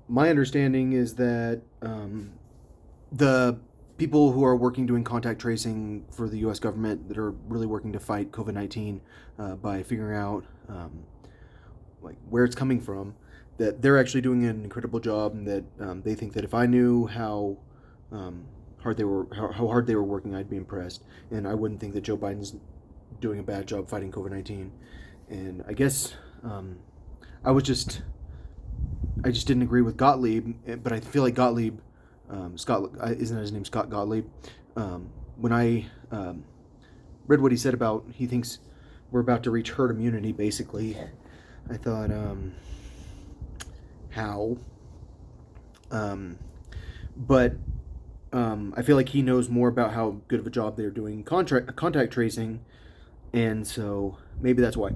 my understanding is that the people who are working doing contact tracing for the U.S. government that are really working to fight COVID-19 by figuring out like where it's coming from, that they're actually doing an incredible job, and that they think that if I knew um, how hard they were working, I'd be impressed, and I wouldn't think that Joe Biden's doing a bad job fighting COVID-19. And I guess I was just I just didn't agree with Gottlieb, but I feel like Gottlieb, Scott, isn't his name Scott Gottlieb? When I read what he said about, he thinks we're about to reach herd immunity, basically. I thought, how? Um, but I feel like he knows more about how good of a job they're doing contact tracing, and so maybe that's why.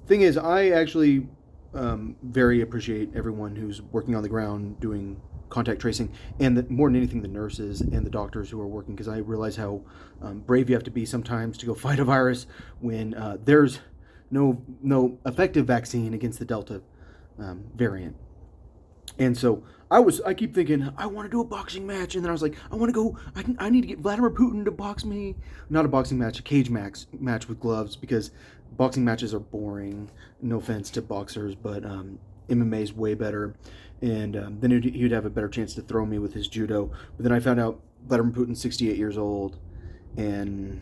Thing is, I actually very appreciate everyone who's working on the ground doing contact tracing, and more than anything, the nurses and the doctors who are working, because I realize how brave you have to be sometimes to go fight a virus when there's no effective vaccine against the Delta variant. And so I keep thinking I want to do a boxing match, and then I was like, I want to go. I need to get Vladimir Putin to box me. Not a boxing match, a cage match with gloves, because boxing matches are boring. No offense to boxers, but MMA is way better, and then he'd have a better chance to throw me with his judo. But then I found out Vladimir Putin's 68 years old, and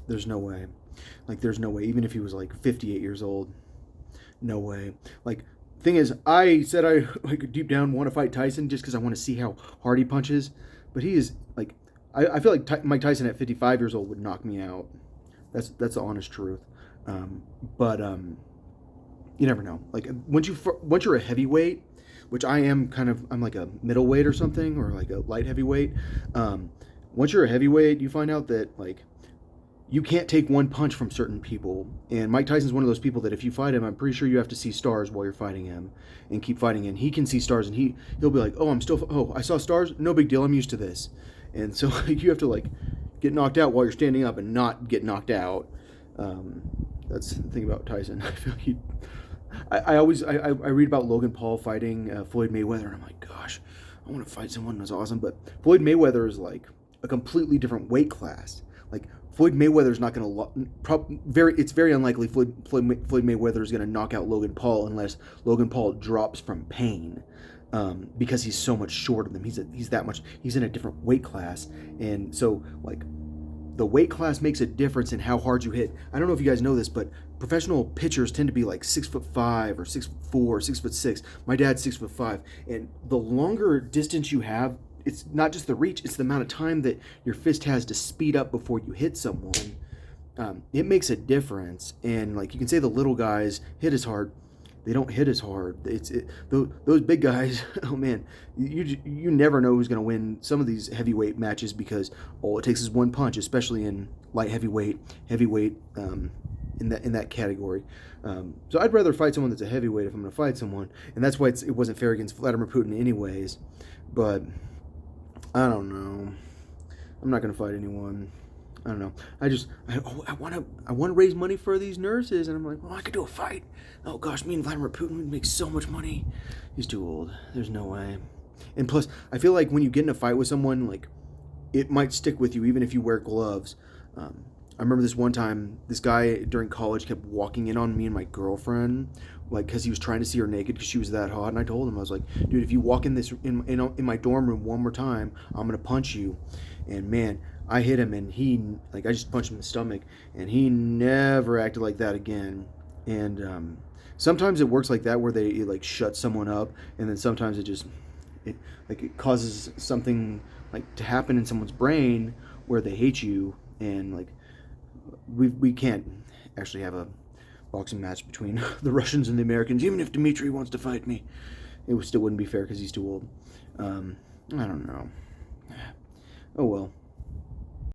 there's no way. Like, there's no way. Even if he was like 58 years old, no way. Like, thing is, I said I like deep down want to fight Tyson just because I want to see how hard he punches, but he is like, I feel like Mike Tyson at 55 years old would knock me out. That's the honest truth. But you never know. Like, once you're a heavyweight, which I am I'm like a middleweight or something, or like a light heavyweight. Once you're a heavyweight, you find out that like you can't take one punch from certain people. And Mike Tyson's one of those people that if you fight him, I'm pretty sure you have to see stars while you're fighting him and keep fighting. And he can see stars, and he'll be like, I saw stars. No big deal. I'm used to this. And so you have to like get knocked out while you're standing up and not get knocked out. That's the thing about Tyson. I feel like I read about Logan Paul fighting Floyd Mayweather, and I'm like, gosh, I want to fight someone that's awesome. But Floyd Mayweather is like a completely different weight class. Like, Floyd Mayweather is not going to it's very unlikely Floyd Mayweather is going to knock out Logan Paul unless Logan Paul drops from pain, because he's so much shorter than him. He's in a different weight class, and so like the weight class makes a difference in how hard you hit. I don't know if you guys know this, but professional pitchers tend to be like 6'5" or 6'4" or 6'6". My dad's 6'5", and the longer distance you have, it's not just the reach, it's the amount of time that your fist has to speed up before you hit someone. It makes a difference. And like, you can say the little guys hit as hard, they don't hit as hard. Those big guys, oh man, you never know who's going to win some of these heavyweight matches, because all it takes is one punch, especially in light heavyweight, in that category. So I'd rather fight someone that's a heavyweight if I'm going to fight someone, and that's why it wasn't fair against Vladimir Putin anyways. But I don't know. I'm not gonna fight anyone. I don't know. I want to raise money for these nurses, and I'm like, well, I could do a fight. Oh gosh, me and Vladimir Putin would make so much money. He's too old. There's no way. And plus, I feel like when you get in a fight with someone, like, it might stick with you even if you wear gloves. I remember this one time, this guy during college kept walking in on me and my girlfriend, like, because he was trying to see her naked because she was that hot. And I told him, I was like, dude, if you walk in my dorm room one more time, I'm gonna punch you. And man, I hit him, and I just punched him in the stomach, and he never acted like that again. And sometimes it works like that, where it like shut someone up, and then sometimes it causes something like to happen in someone's brain where they hate you. And like, we can't actually have a boxing match between the Russians and the Americans, even if Dmitry wants to fight me. It still wouldn't be fair because he's too old. I don't know. Oh well.